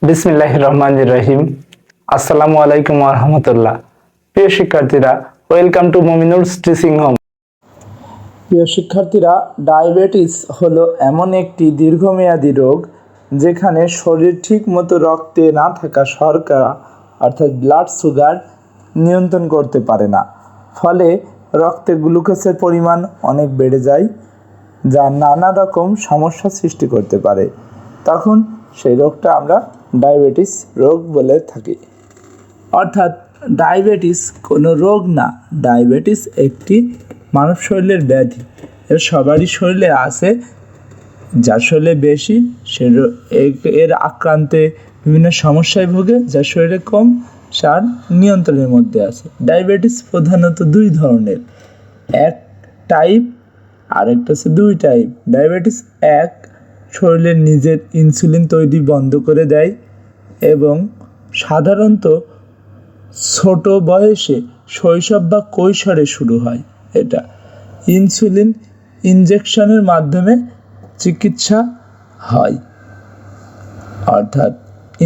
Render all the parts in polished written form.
বিসমিল্লাহির রহমানির রহিম। আসসালামু আলাইকুম ওয়া রাহমাতুল্লাহ। প্রিয় শিক্ষার্থীরা, ওয়েলকাম টু মুমিনুলস টিচিং হোম। প্রিয় শিক্ষার্থীরা, ডায়াবেটিস হলো এমন একটি দীর্ঘমেয়াদী রোগ যেখানে শরীর ঠিক মতো রক্তে না থাকা শর্করা অর্থাৎ ব্লাড সুগার নিয়ন্ত্রণ করতে পারে না। ফলে রক্তে গ্লুকোজের পরিমাণ অনেক বেড়ে যায়, যা নানা রকম সমস্যা সৃষ্টি করতে পারে। তখন সেই রোগটা আমরা ডায়াবেটিস রোগ বলে থাকি। অর্থাৎ ডায়াবেটিস কোনো রোগ না, ডায়াবেটিস একটি মানব শরীরের ব্যাধি। এর সবারই শরীরে আছে, যার শরীরে বেশি সে এর আক্রান্তে বিভিন্ন সমস্যায় ভোগে, যার শরীরে কম সার নিয়ন্ত্রণের মধ্যে আছে। ডায়াবেটিস প্রধানত দুই ধরনের, এক টাইপ আর একটা হচ্ছে দুই টাইপ। ডায়াবেটিস এক শরীরের নিজের ইনসুলিন তৈরি বন্ধ করে দেয় এবং সাধারণত ছোট বয়সে শৈশব বা কৈশোরে শুরু হয়। এটা ইনসুলিন ইনজেকশনের মাধ্যমে চিকিৎসা হয়, অর্থাৎ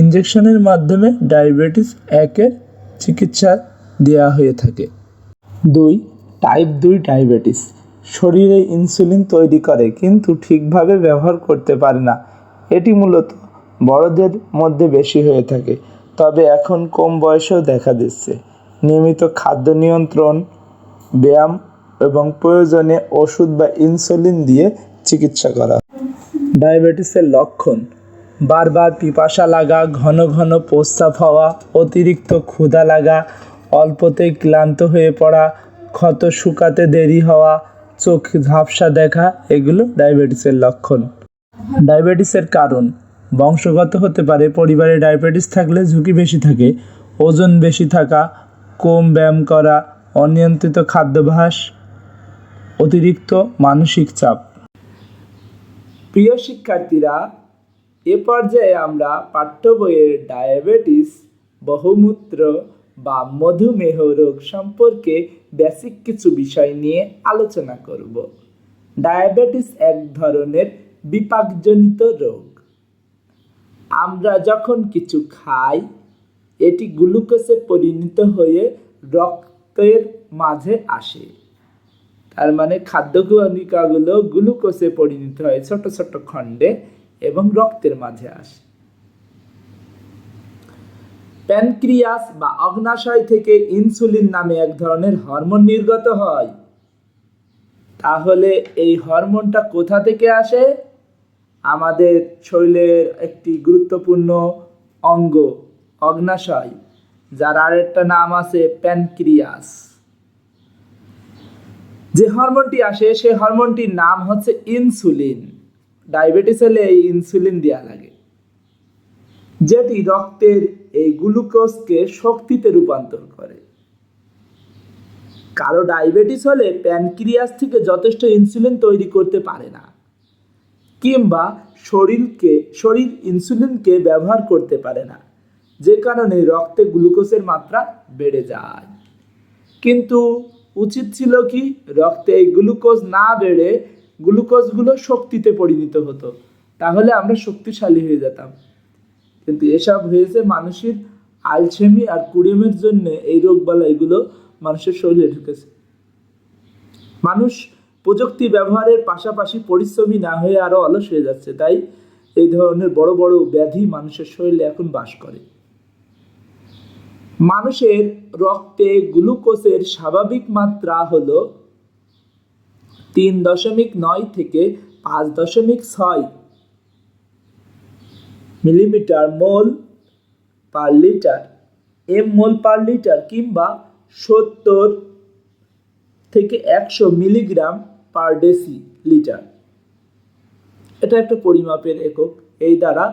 ইনজেকশনের মাধ্যমে ডায়াবেটিস একের চিকিৎসা দেওয়া হয়ে থাকে। দুই টাইপ দুই ডায়াবেটিস শরীরে ইনসুলিন তৈরি করে কিন্তু ঠিকভাবে ব্যবহার করতে পারে না। এটি মূলত বড়দের মধ্যে বেশি হয়ে থাকে, তবে এখন কম বয়সেও দেখা দিচ্ছে। নিয়মিত খাদ্য নিয়ন্ত্রণ, ব্যায়াম এবং প্রয়োজনে ওষুধ বা ইনসুলিন দিয়ে চিকিৎসা করা। ডায়াবেটিসের লক্ষণ: বারবার পিপাসা লাগা, ঘন ঘন প্রস্রাব হওয়া, অতিরিক্ত ক্ষুধা লাগা, অল্পতেই ক্লান্ত হয়ে পড়া, ক্ষত শুকাতে দেরি হওয়া, চোখ ঝাপসা দেখা, এগুলো ডায়াবেটিসের লক্ষণ। ডায়াবেটিসের কারণ: বংশগত হতে পারে, পরিবারে ডায়াবেটিস থাকলে ঝুঁকি বেশি থাকে, ওজন বেশি থাকা, কম ব্যায়াম করা, অনিয়ন্ত্রিত খাদ্যাভ্যাস, অতিরিক্ত মানসিক চাপ। প্রিয় শিক্ষার্থীরা, এ পর্যায়ে আমরা পাঠ্য বইয়ের ডায়াবেটিস, বহুমূত্র বা মধুমেহ রোগ সম্পর্কে বেসিক কিছু বিষয় নিয়ে আলোচনা করব। ডায়াবেটিস এক ধরনের বিপাকজনিত রোগ। আমরা যখন কিছু খাই, এটি গ্লুকোজে পরিণত হয়ে রক্তের মাঝে আসে। তার মানে খাদ্যকণিকাগুলো গ্লুকোজে পরিণত হয় ছোট ছোট খণ্ডে এবং রক্তের মাঝে আসে। প্যানক্রিয়াস বা অগ্ন্যাশয় থেকে ইনসুলিন নামে এক ধরনের হরমোন নির্গত হয়। তাহলে এই হরমোনটা কোথা থেকে আসে? আমাদের শরীরের একটি গুরুত্বপূর্ণ অঙ্গ অগ্ন্যাশয়, যার আরেকটা নাম আছে প্যানক্রিয়াস। যে হরমোনটি আসে সেই হরমোনটির নাম হচ্ছে ইনসুলিন। ডায়াবেটিস হলে এই ইনসুলিন দেওয়া লাগে, যেটি রক্তের এই গ্লুকোজকে শক্তিতে রূপান্তর করে। কারো ডায়াবেটিস হলে প্যানক্রিয়াস থেকে যথেষ্ট ইনসুলিন তৈরি করতে পারে না, কিংবা শরীর ইনসুলিনকে ব্যবহার করতে পারে না, যে কারণে রক্তে গ্লুকোজের মাত্রা বেড়ে যায়। কিন্তু উচিত ছিল কি, রক্তে এই গ্লুকোজ না বেড়ে গ্লুকোজগুলো শক্তিতে পরিণত হতো, তাহলে আমরা শক্তিশালী হয়ে যেতাম। কিন্তু এসব হয়েছে মানুষের আলসেমি আর কুড়েমের জন্য। এই রোগবালাইগুলো মানুষের শরীরে ঢুকেছে। মানুষ প্রযুক্তি ব্যবহারের পাশাপাশি পরিশ্রমী না হয়ে আরো অলস হয়ে যাচ্ছে, তাই এই ধরনের বড় বড় ব্যাধি মানুষের শরীরে এখন বাস করে। মানুষের রক্তে গ্লুকোজের স্বাভাবিক মাত্রা হলো 3.9 থেকে 5.6 মিলিমিটার মোল পার লিটার, মোল পার লিটার, কিংবা 70 থেকে 100 মিলিগ্রাম পার ডেসি লিটার। এটা একটা পরিমাপের একক। এই দ্বারা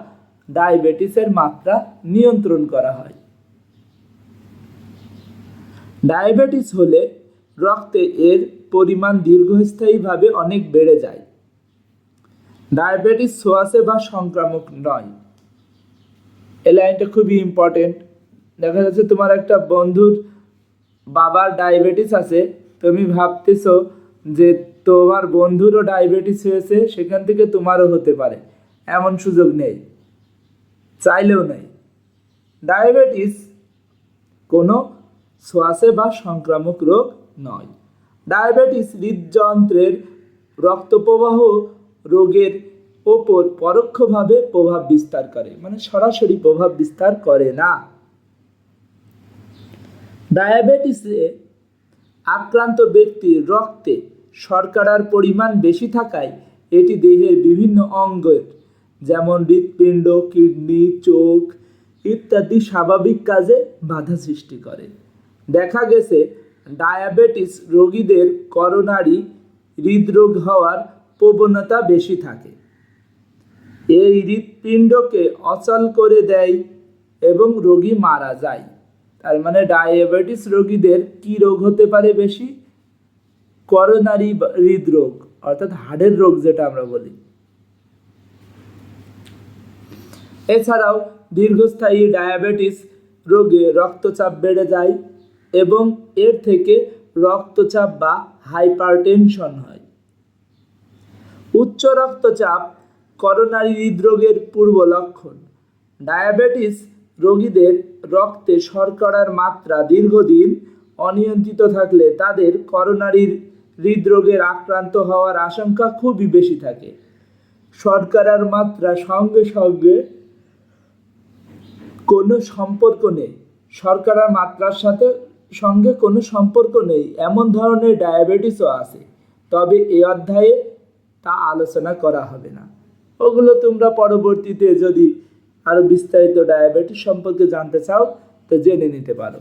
ডায়াবেটিসের মাত্রা নিয়ন্ত্রণ করা হয়। ডায়াবেটিস হলে রক্তে এর পরিমাণ দীর্ঘস্থায়ীভাবে অনেক বেড়ে যায়। ডায়াবেটিস ছোঁয়াচে বা সংক্রামক নয়। এই লাইনটা খুবই ইম্পর্টেন্ট। দেখা যাচ্ছে তোমার একটা বন্ধুর বাবার ডায়াবেটিস আছে, তুমি ভাবতেছো যে তোমার বন্ধুরও ডায়াবেটিস হয়েছে, সেখান থেকে তোমারও হতে পারে, এমন সুযোগ নেই, চাইলেও নেই। ডায়াবেটিস কোনো শ্বাসে বা সংক্রামক রোগ নয়। ডায়াবেটিস হৃদযন্ত্রের রক্তপ্রবাহ রোগের ওপর পরোক্ষভাবে প্রভাব বিস্তার করে, মানে সরাসরি প্রভাব বিস্তার করে না। ডায়াবেটিসে আক্রান্ত ব্যক্তির রক্তে শর্করার পরিমাণ বেশি থাকায় এটি দেহের বিভিন্ন অঙ্গের যেমন হৃৎপিণ্ড, কিডনি, চোখ ইত্যাদি স্বাভাবিক কাজে বাধা সৃষ্টি করে। দেখা গেছে ডায়াবেটিস রোগীদের করোনারি হৃদরোগ হওয়ার প্রবণতা বেশি থাকে। এই হৃৎপিণ্ডকে অচল করে দেয় এবং রোগী মারা যায়। তার মানে ডায়াবেটিস রোগীদের কি রোগ হতে পারে বেশি? করোনারি হৃদরোগ, অর্থাৎ হার্টের রোগ যেটা আমরা বলি। এছাড়াও দীর্ঘস্থায়ী ডায়াবেটিস রোগে রক্তচাপ বেড়ে যায় এবং এর থেকে রক্তচাপ বা হাইপারটেনশন হয়। উচ্চ রক্তচাপ করোনারি হৃদরোগের পূর্ব লক্ষণ। ডায়াবেটিস রোগীদের রক্তে শর্করার মাত্রা দীর্ঘদিন অনিয়ন্ত্রিত থাকলে তাদের করোনারি হৃদরোগের আক্রান্ত হওয়ার আশঙ্কা খুবই বেশি থাকে। শর্করার মাত্রা সঙ্গে সঙ্গে কোনো সম্পর্ক নেই, শর্করার মাত্রার সাথে সঙ্গে কোনো সম্পর্ক নেই এমন ধরনের ডায়াবেটিসও আছে, তবে এই অধ্যায়ে তা আলোচনা করা হবে না। ওগুলো তোমরা পরবর্তীতে যদি আরো বিস্তারিত ডায়াবেটিস সম্পর্কে জানতে চাও তো জেনে নিতে পারো।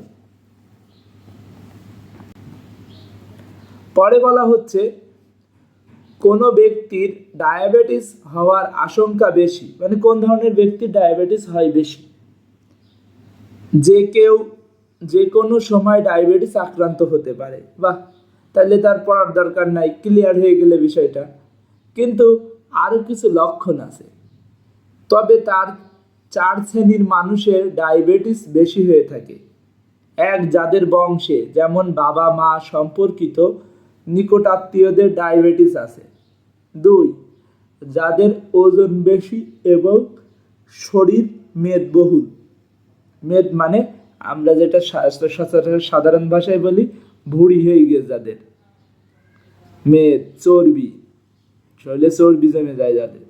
পরে বলা হচ্ছে কোনো ব্যক্তির ডায়াবেটিস হওয়ার আশঙ্কা বেশি, মানে কোন ধরনের ব্যক্তির ডায়াবেটিস হয় বেশি। যে কেউ যে কোনো সময় ডায়াবেটিস আক্রান্ত হতে পারে, বাহ, তাহলে তার পড়ার দরকার নাই, ক্লিয়ার হয়ে গেলে বিষয়টা। কিন্তু আরও কিছু লক্ষণ আছে, তবে তার 4 শ্রেণীর মানুষের ডায়াবেটিস বেশি হয়ে থাকে। 1, যাদের বংশে যেমন বাবা মা সম্পর্কিত নিকট আত্মীয়দের ডায়াবেটিস আছে। 2, যাদের ওজন বেশি এবং শরীর মেদবহুল। মেদ মানে আমরা যেটা সাধারণ ভাষায় বলি ভুঁড়ি হয়ে গিয়ে যাদের, মেদ চর্বি, শরীরে চর্বি জমে যায় যাদের।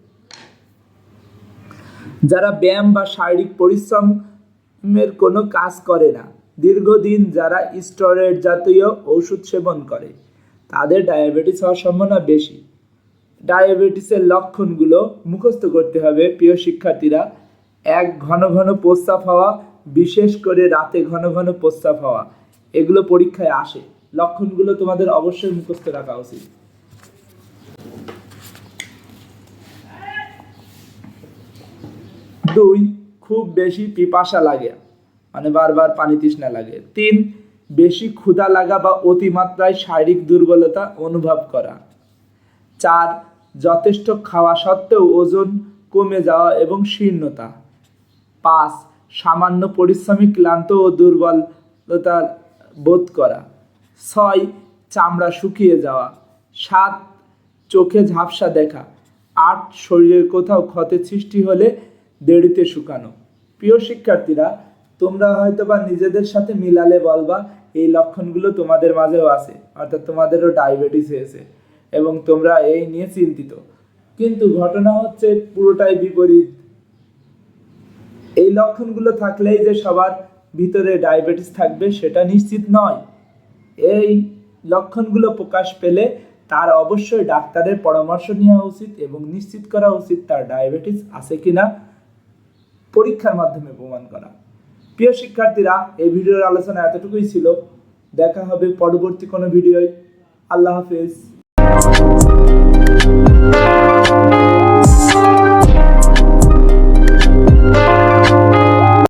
যারা ব্যায়াম বা শারীরিক পরিশ্রমের কোনো কাজ করে না, দীর্ঘদিন যারা স্টেরয়েড জাতীয় ওষুধ সেবন করে, তাদের ডায়াবেটিস হওয়ার সম্ভাবনা বেশি। ডায়াবেটিসের লক্ষণগুলো মুখস্থ করতে হবে প্রিয় শিক্ষার্থীরা। 1, ঘন ঘন প্রস্রাব হওয়া, বিশেষ করে রাতে ঘন ঘন প্রস্রাব হওয়া, এগুলো পরীক্ষায় আসে। লক্ষণগুলো তোমাদের অবশ্যই মুখস্থ রাখা উচিত। 2, খুব বেশি পিপাসা লাগে, মানে বারবার পানি তৃষ্ণা লাগে। 3, বেশি ক্ষুধা লাগা বা অতিমাত্রায় শারীরিক দুর্বলতা অনুভব করা। 4, যথেষ্ট খাওয়া সত্ত্বেও ওজন কমে যাওয়া এবং শীর্ণতা। 5, সামান্য পরিশ্রমী ক্লান্ত ও দুর্বলতা বোধ করা। 6, চামড়া শুকিয়ে যাওয়া। 7, চোখে ঝাপসা দেখা। 8, শরীরের কোথাও ক্ষতের সৃষ্টি হলে দেরিতে শুকানো। প্রিয় শিক্ষার্থীরা, তোমরা হয়তো বা নিজেদের সাথে মিলালে বলবা এই লক্ষণগুলো তোমাদের মাঝেও আছে, অর্থাৎ তোমাদেরও ডায়াবেটিস হয়েছে এবং তোমরা এই নিয়ে চিন্তিত। কিন্তু ঘটনা হচ্ছে পুরোটাই বিপরীত। এই লক্ষণগুলো থাকলেই যে সবার ভিতরে ডায়াবেটিস থাকবে সেটা নিশ্চিত নয়। এই লক্ষণগুলো প্রকাশ পেলে তার অবশ্যই ডাক্তারের পরামর্শ নেওয়া উচিত এবং নিশ্চিত করা উচিত তার ডায়াবেটিস আছে কিনা, পরীক্ষার মাধ্যমে প্রমাণ করা। প্রিয় শিক্ষার্থীরা, এই ভিডিওর আলোচনা এতটুকুই ছিল। দেখা হবে পরবর্তী কোনো ভিডিওয়। আল্লাহ হাফেজ।